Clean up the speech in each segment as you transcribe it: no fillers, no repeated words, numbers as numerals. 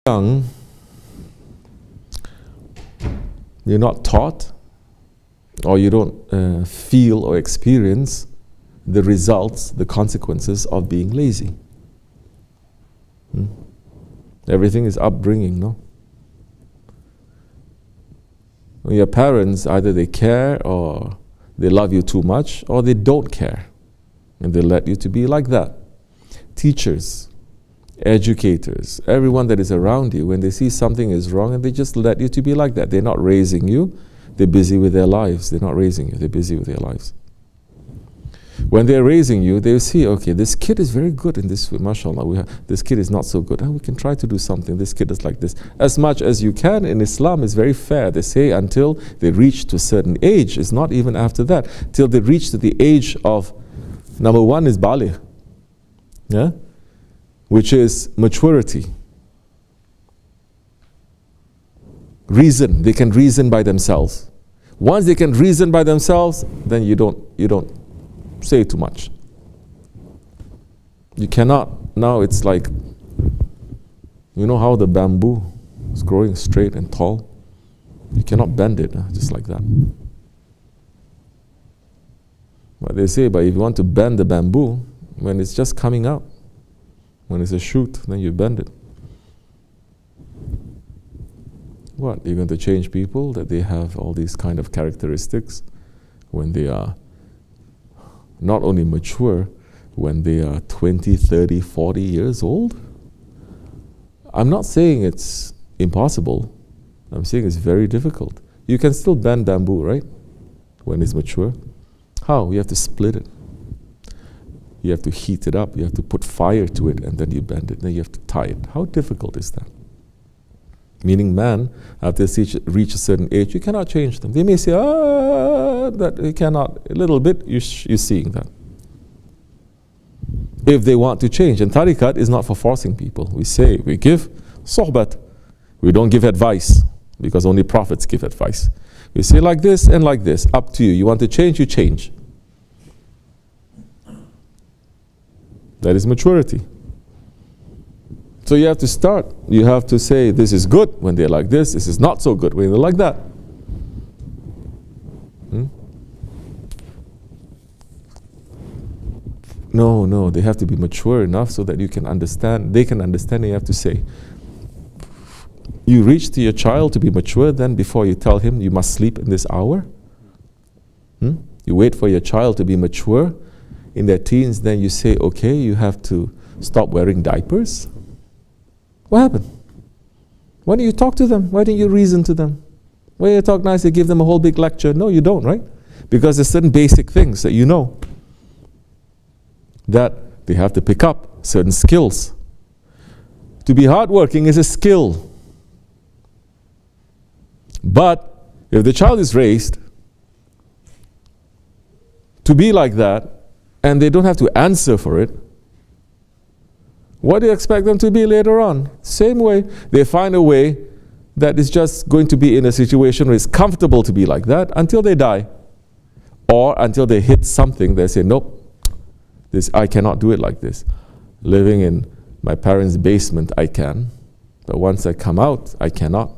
young, you're not taught, or you don't feel or experience the results, the consequences of being lazy. Everything is upbringing, no? When your parents, either they care or they love you too much, or they don't care, and they let you to be like that. Teachers, educators, everyone that is around you, when they see something is wrong, and they just let you to be like that. They're not raising you, they're busy with their lives. They're not raising you, they're busy with their lives. When they're raising you, they'll see, okay, this kid is very good in this way, mashallah, this kid is not so good. We can try to do something, this kid is like this. As much as you can in Islam is very fair. They say until they reach to a certain age, it's not even after that, till they reach to the age of, number one is baligh, yeah? Which is maturity. Reason, they can reason by themselves. Once they can reason by themselves, then you don't say too much. You cannot, now it's like, you know how the bamboo is growing straight and tall? You cannot bend it just like that. But they say, but if you want to bend the bamboo, when it's just coming out, when it's a shoot, then you bend it. What? You're going to change people that they have all these kind of characteristics when they are not only mature, when they are 20, 30, 40 years old? I'm not saying it's impossible. I'm saying it's very difficult. You can still bend bamboo, right? When it's mature. How? You have to split it. You have to heat it up. You have to put fire to it, and then you bend it. Then you have to tie it. How difficult is that? Meaning man, after they reach a certain age, you cannot change them. They may say, that you cannot. A little bit, you're seeing that. If they want to change. And tariqat is not for forcing people. We say, we give sohbat. We don't give advice, because only prophets give advice. We say like this and like this. Up to you. You want to change, you change. That is maturity. So you have to start. You have to say, this is good when they're like this. This is not so good when they're like that. No, they have to be mature enough so that you can understand. They can understand, and you have to say, you reach to your child to be mature, then before you tell him you must sleep in this hour. You wait for your child to be mature in their teens, then you say, okay, you have to stop wearing diapers. What happened? Why don't you talk to them? Why don't you reason to them? Why don't you talk nice, you give them a whole big lecture? No, you don't, right? Because there's certain basic things that you know that they have to pick up, certain skills. To be hardworking is a skill. But if the child is raised to be like that, and they don't have to answer for it, what do you expect them to be later on? Same way, they find a way that is just going to be in a situation where it's comfortable to be like that until they die. Or until they hit something, they say, nope, I cannot do it like this. Living in my parents' basement, I can. But once I come out, I cannot.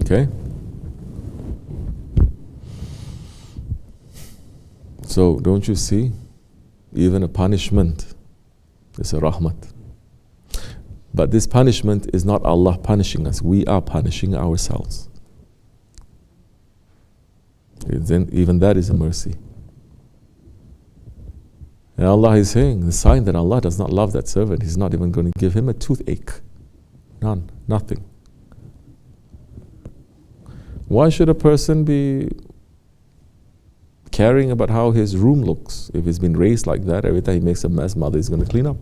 Okay? So, don't you see? Even a punishment is a rahmat. But this punishment is not Allah punishing us. We are punishing ourselves. Even that is a mercy. And Allah is saying, the sign that Allah does not love that servant, He's not even going to give him a toothache. None. Nothing. Why should a person be caring about how his room looks? If he's been raised like that, every time he makes a mess, mother is going to clean up.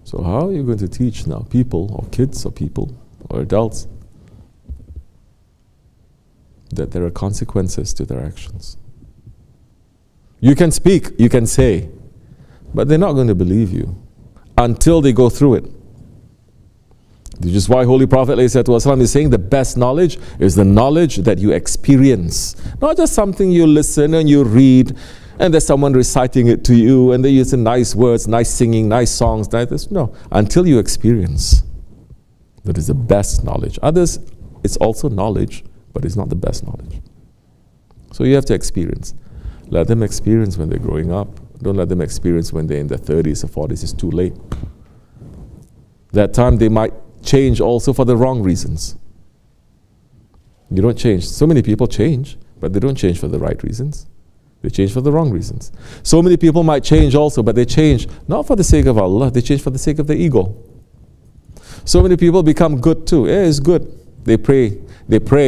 So how are you going to teach now people, or kids, or people, or adults, that there are consequences to their actions? You can speak, you can say, but they're not going to believe you until they go through it. Which is why Holy Prophet ﷺ is saying the best knowledge is the knowledge that you experience. Not just something you listen and you read and there's someone reciting it to you and they use nice words, nice singing, nice songs. No, until you experience. That is the best knowledge. Others, it's also knowledge, but it's not the best knowledge. So you have to experience. Let them experience when they're growing up. Don't let them experience when they're in their 30s or 40s. It's too late. That time they might change also for the wrong reasons. You don't change. So many people change, but they don't change for the right reasons. They change for the wrong reasons. So many people might change also, but they change not for the sake of Allah, they change for the sake of their ego. So many people become good too. Yeah, it's good. They pray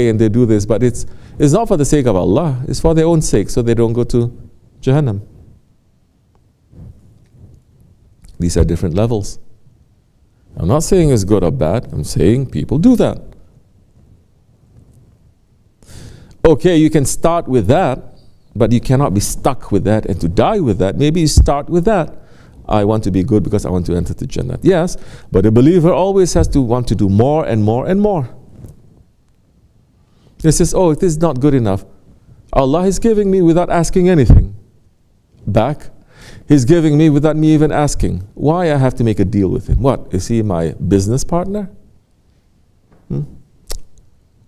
and they do this, but it's not for the sake of Allah, it's for their own sake, so they don't go to Jahannam. These are different levels. I'm not saying it's good or bad, I'm saying people do that. Okay, you can start with that, but you cannot be stuck with that and to die with that. Maybe you start with that. I want to be good because I want to enter the Jannah. Yes, but a believer always has to want to do more and more and more. He says, oh, it is not good enough. Allah is giving me without asking anything back. He's giving me without me even asking. Why I have to make a deal with him? What? Is he my business partner?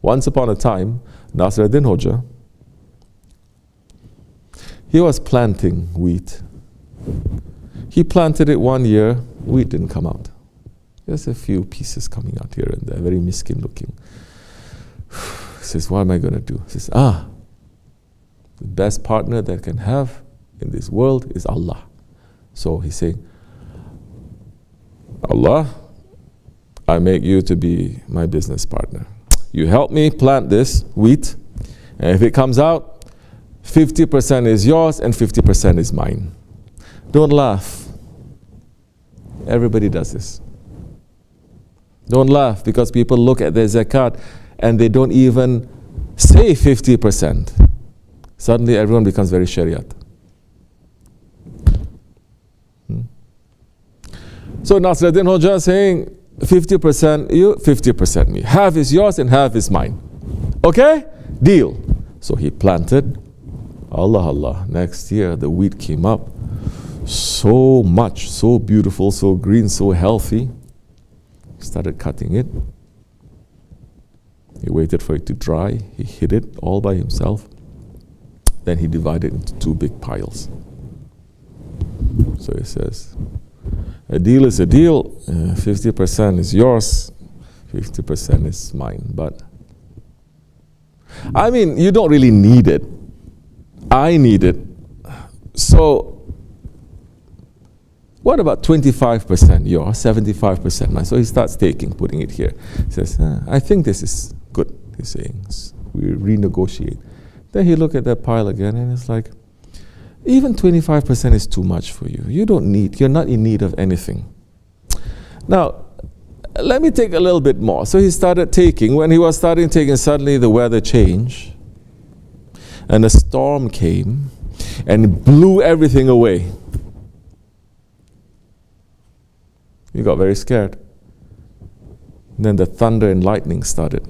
Once upon a time, Nasruddin Hoja, he was planting wheat. He planted it one year, wheat didn't come out. Just a few pieces coming out here and there, very miskin looking. He says, what am I going to do? He says, the best partner that I can have in this world is Allah. So he's saying, Allah, I make you to be my business partner. You help me plant this wheat, and if it comes out, 50% is yours and 50% is mine. Don't laugh. Everybody does this. Don't laugh because people look at their zakat and they don't even say 50%. Suddenly everyone becomes very shariat. So Nasruddin Hoja is saying 50% you, 50% me. Half is yours and half is mine. Okay? Deal. So he planted. Allah. Next year the wheat came up. So much, so beautiful, so green, so healthy. He started cutting it. He waited for it to dry. He hid it all by himself. Then he divided it into two big piles. So he says, a deal is a deal. 50% is yours, 50% is mine. But I mean, you don't really need it. I need it. So what about 25% yours, 75% mine? So he starts putting it here. He says, I think this is good, he's saying. We renegotiate. Then he looked at that pile again and it's like, even 25% is too much for you. You're not in need of anything. Now, let me take a little bit more. So he started taking. When he was starting taking, suddenly the weather changed. And a storm came and blew everything away. He got very scared. And then the thunder and lightning started.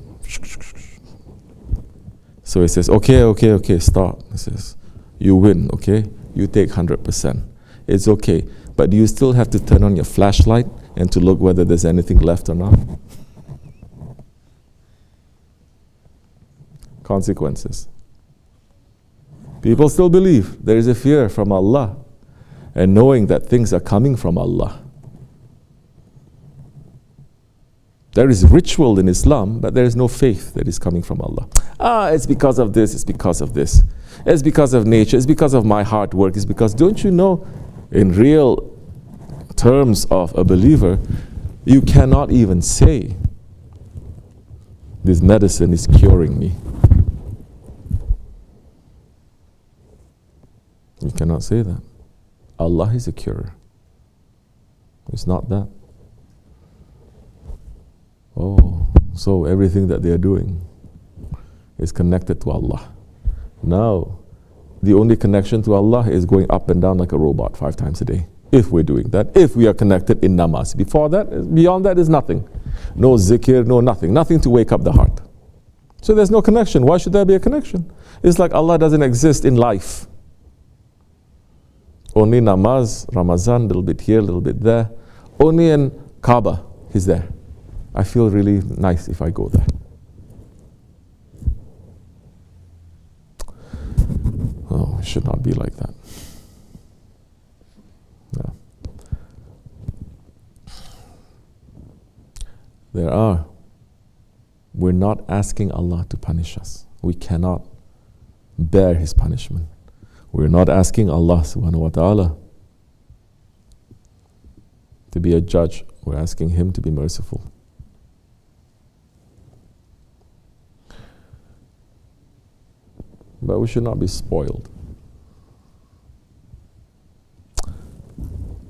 So he says, okay, stop. He says, you win, okay? You take 100%. It's okay. But do you still have to turn on your flashlight and to look whether there's anything left or not? Consequences. People still believe there is a fear from Allah and knowing that things are coming from Allah. There is ritual in Islam, but there is no faith that is coming from Allah. It's because of this, it's because of this. It's because of nature, it's because of my hard work, it's because, don't you know, in real terms of a believer, you cannot even say, this medicine is curing me. You cannot say that. Allah is a curer. It's not that. Oh, so everything that they are doing is connected to Allah. Now, the only connection to Allah is going up and down like a robot 5 times a day. If we're doing that, if we are connected in namaz. Beyond that is nothing. No zikr, no nothing. Nothing to wake up the heart. So there's no connection. Why should there be a connection? It's like Allah doesn't exist in life. Only namaz, Ramazan, a little bit here, a little bit there. Only in Kaaba, He's there. I feel really nice if I go there. Oh, it should not be like that. No. We're not asking Allah to punish us. We cannot bear His punishment. We're not asking Allah subhanahu wa ta'ala to be a judge. We're asking Him to be merciful. But we should not be spoiled.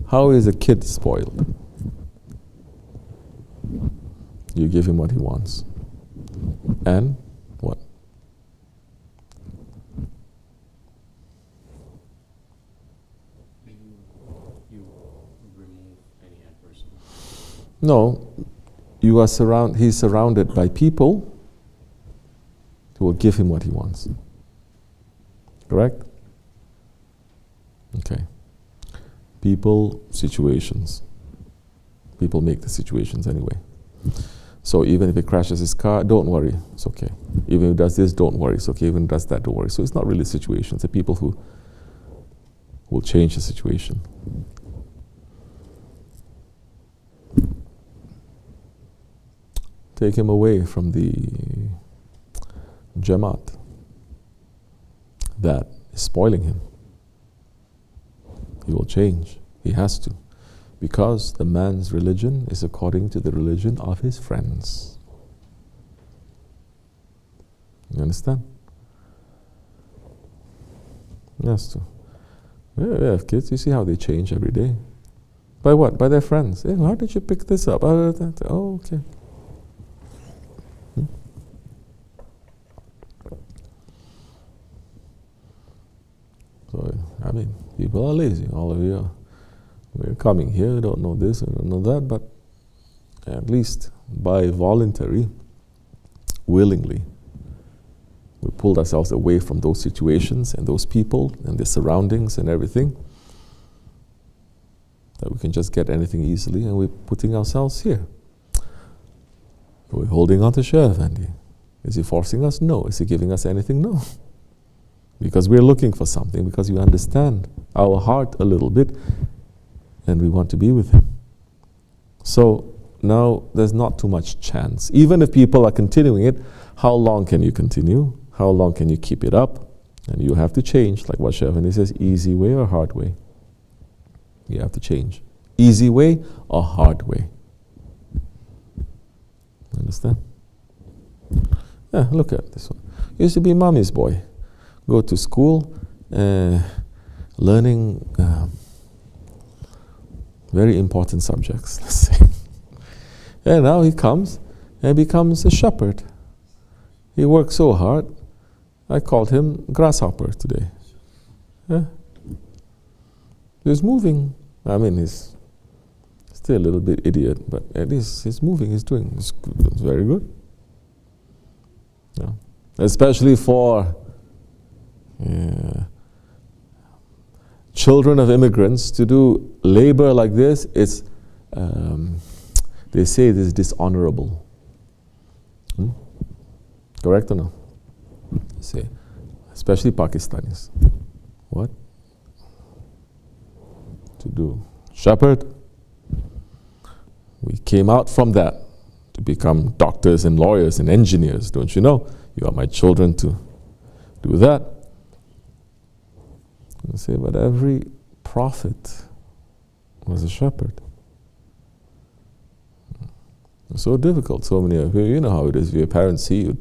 How is a kid spoiled? You give him what he wants. And what? You remove any adversity. No. He's surrounded by people who will give him what he wants. Correct? Okay. People, situations. People make the situations anyway. So even if he crashes his car, don't worry, it's okay. Even if he does this, don't worry, it's okay. Even if he does that, don't worry. So it's not really situations. The people who will change the situation. Take him away from the Jamada that is spoiling him. He will change. He has to. Because the man's religion is according to the religion of his friends. You understand? He has to. We have kids, you see how they change every day. By what? By their friends. Hey, how did you pick this up? Oh, okay. So, I mean, people are lazy. All of you are. We're coming here, we don't know this, we don't know that, but at least by voluntary, willingly, we pulled ourselves away from those situations and those people and their surroundings and everything, that we can just get anything easily, and we're putting ourselves here. We're holding on to Shaykh Effendi. Is he forcing us? No. Is he giving us anything? No. Because we're looking for something, because we understand our heart a little bit, and we want to be with him. So now there's not too much chance. Even if people are continuing it, how long can you continue? How long can you keep it up? And you have to change, like what Shaykh Effendi says, easy way or hard way? You have to change. Easy way or hard way? Understand? Yeah, look at this one. Used to be mommy's boy. Go to school, learning very important subjects, let's say. And now he comes and becomes a shepherd. He works so hard. I called him grasshopper today. Yeah. He's moving. I mean, he's still a little bit idiot, but at least he's moving, he's doing. It's very good. Yeah. Especially for children of immigrants to do labor like this, it's they say it is dishonorable. Correct or no? Say, especially Pakistanis. What? To do shepherd? We came out from that to become doctors and lawyers and engineers, don't you know? You are my children to do that. I say, but every prophet was a shepherd. It's so difficult. So many of you, you know how it is. If your parents see you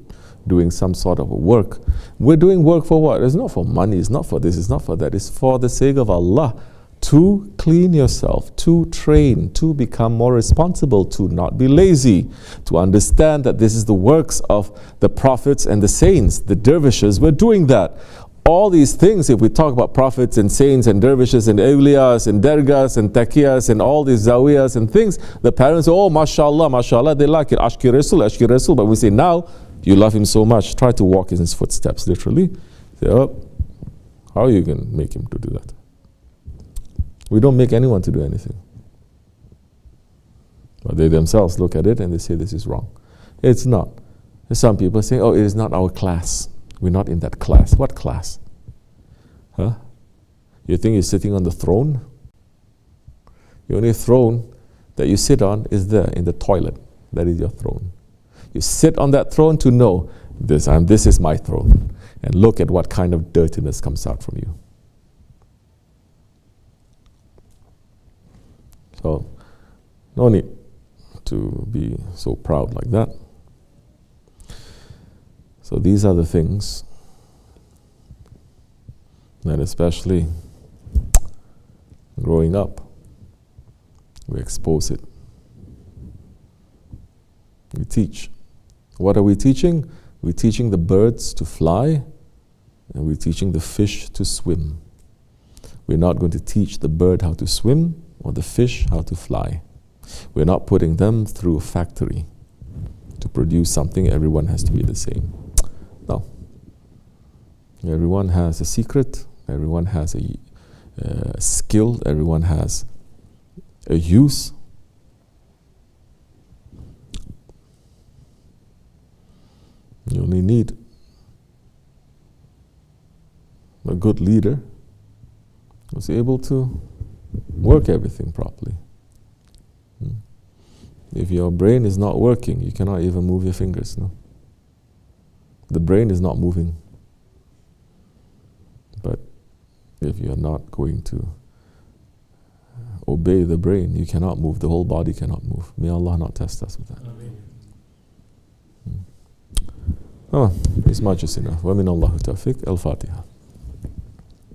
doing some sort of a work, we're doing work for what? It's not for money, it's not for this, it's not for that. It's for the sake of Allah, to clean yourself, to train, to become more responsible, to not be lazy, to understand that this is the works of the prophets and the saints, the dervishes. We're doing that. all these things, if we talk about prophets and saints and dervishes and awliyas and dergas and taqiyas and all these zawiyas and things, the parents say, oh, mashallah, mashallah, they like it. Ashki Rasul. But we say, now, you love him so much, try to walk in his footsteps, literally. Say, oh, how are you going to make him to do that? We don't make anyone to do anything. But they themselves look at it and they say this is wrong. It's not. Some people say, oh, it is not our class. We're not in that class. What class? Huh? You think you're sitting on the throne? The only throne that you sit on is there in the toilet. That is your throne. You sit on that throne to know this is my throne. And look at what kind of dirtiness comes out from you. So, no need to be so proud like that. So these are the things that, especially growing up, we expose it. We teach. What are we teaching? We're teaching the birds to fly, and we're teaching the fish to swim. We're not going to teach the bird how to swim or the fish how to fly. We're not putting them through a factory to produce something. Everyone has to be the same. No. Everyone has a secret. Everyone has a skill. Everyone has a use. You only need a good leader who's able to work everything properly. If your brain is not working, you cannot even move your fingers. No, the brain is not moving. But if you are not going to obey the brain, you cannot move. The whole body cannot move. May Allah not test us with that. This much is enough. وَمِنَ اللَّهِ تَوْفِيقٍ. Al-Fatiha.